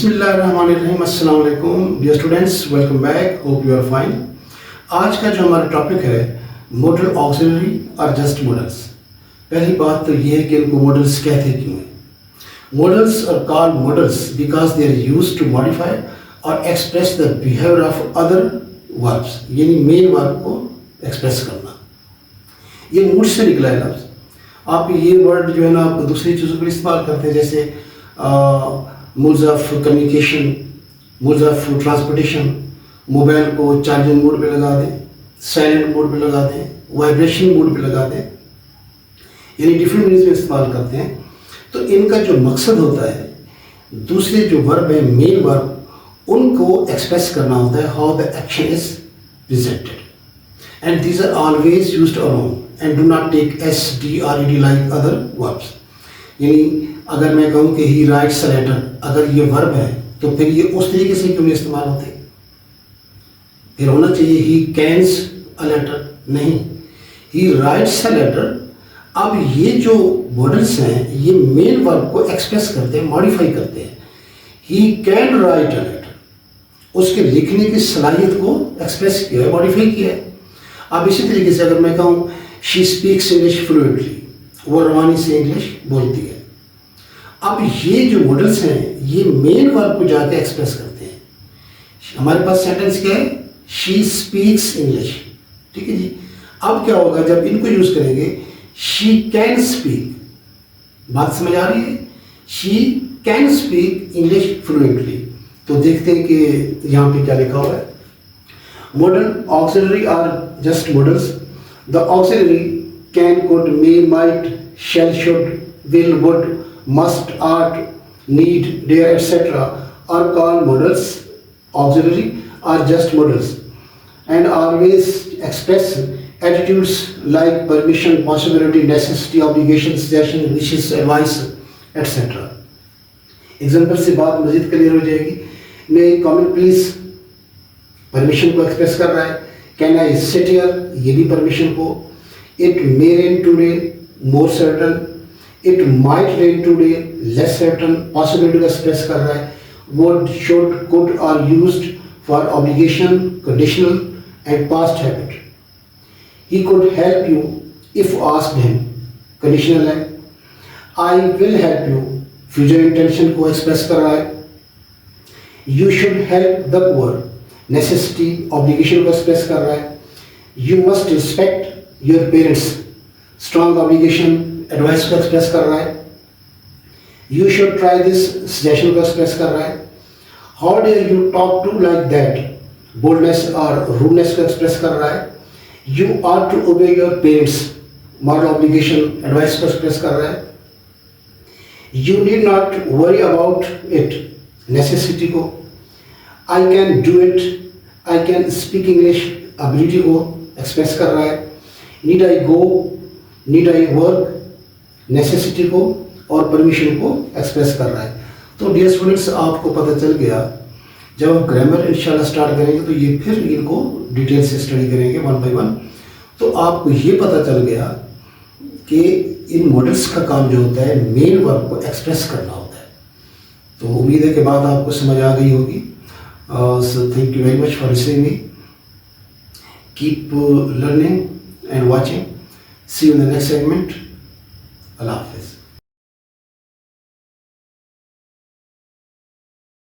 बिस्मिल्लाहिर्रहमानिर्रहीम, अस्सलाम वालेकुम dear students, welcome back, hope you are fine. आज का जो हमारा टॉपिक है मॉडल ऑक्सिलरी और जस्ट मॉडल्स। पहली बात तो ये है कि इनको मॉडल्स कहते क्यों हैं। Models are called models because they are used to modify और express the behaviour of other verbs, यानी मेन वर्ब को एक्सप्रेस करना। ये मूड से निकला है लफ्ज़। आप ये वर्ड जो है ना आप दूसरी चीज़ों पर इस्तेमाल करते हैं, जैसे modes of communication, modes of transportation. Mobile को चार्जिंग मोड पे लगा दें, साइलेंट मोड पे लगा दें, वाइब्रेशन मोड पे लगा दें, यानी डिफरेंट मीनिंग्स में इस्तेमाल करते हैं। तो इनका जो मकसद होता है दूसरे जो वर्ब है मेन वर्ब, उनको एक्सप्रेस करना होता है how the action is presented, and these are always used alone and do not take S D R E D like other verbs. यानी अगर मैं कहूँ कि ही राइट्स अ लेटर, अगर ये वर्ब है तो फिर ये उस तरीके से क्यों नहीं इस्तेमाल होते। फिर होना चाहिए ही कैन्स अ लेटर, नहीं, ही राइट्स अ लेटर। अब ये जो मॉडल्स हैं ये मेन वर्ब को एक्सप्रेस करते हैं, मॉडिफाई करते हैं। He can write a letter, उसके लिखने की सलाहियत को एक्सप्रेस किया है, मॉडिफाई किया है। अब इसी तरीके से अगर मैं कहूँ शी स्पीक्स इंग्लिश फ्लुएंटली, वो रवानी से इंग्लिश बोलती है। अब ये जो मॉडल्स हैं ये मेन वर्ब को जाके एक्सप्रेस करते हैं। हमारे पास सेंटेंस क्या है, शी स्पीक्स इंग्लिश, ठीक है जी। अब क्या होगा जब इनको यूज करेंगे, शी कैन स्पीक, बात समझ आ रही है, she can speak English fluently. तो देखते हैं कि यहाँ पे क्या लिखा हुआ है। Modal auxiliary or just modals. The auxiliary can, could, may, might, shall, should, will, would, must, ought, need, dare, etc. are called modals. Auxiliary are just modals and always express attitudes like permission, possibility, necessity, obligation, suggestion, wishes, advice, etc. Example से बात मजीद clear हो जाएगी। मे comment please, permission को express कर रहा है। Can I sit here, ये भी परमिशन को। It may rain today, more certain. It might rain today, less certain, possibility को एक्सप्रेस कर रहा है। Would, should, could are used for obligation, conditional and past habit. He could help you if asked him, conditional है। I will help you, future intention को express कर रहा है। You should help the poor, necessity, obligation को express कर रहा है। You must respect your parents, strong obligation, advice को एक्सप्रेस कर रहा है। You should try this, suggestion को एक्सप्रेस कर रहा है। How dare you talk to like that, boldness और रूडनेस को एक्सप्रेस कर रहा है। You are to obey your parents, moral obligation, advice को एक्सप्रेस कर रहा है। You need not worry about it, necessity को। I can do it, I can speak English, ability को एक्सप्रेस कर रहा है। Need I go, need I work, necessity को और परमिशन को एक्सप्रेस कर रहा है। तो डियर स्टूडेंट्स, आपको पता चल गया, जब हम ग्रामर इंशाल्लाह स्टार्ट करेंगे तो ये फिर इनको डिटेल से स्टडी करेंगे वन बाय वन। तो आपको ये पता चल गया कि इन मॉडल्स का काम जो होता है मेन वर्ब को एक्सप्रेस करना होता है। तो उम्मीद है कि बात आपको समझ आ गई होगी। So thank you very much for listening me. Keep learning and watching. See you in the next segment. अल्लाह हाफिज़।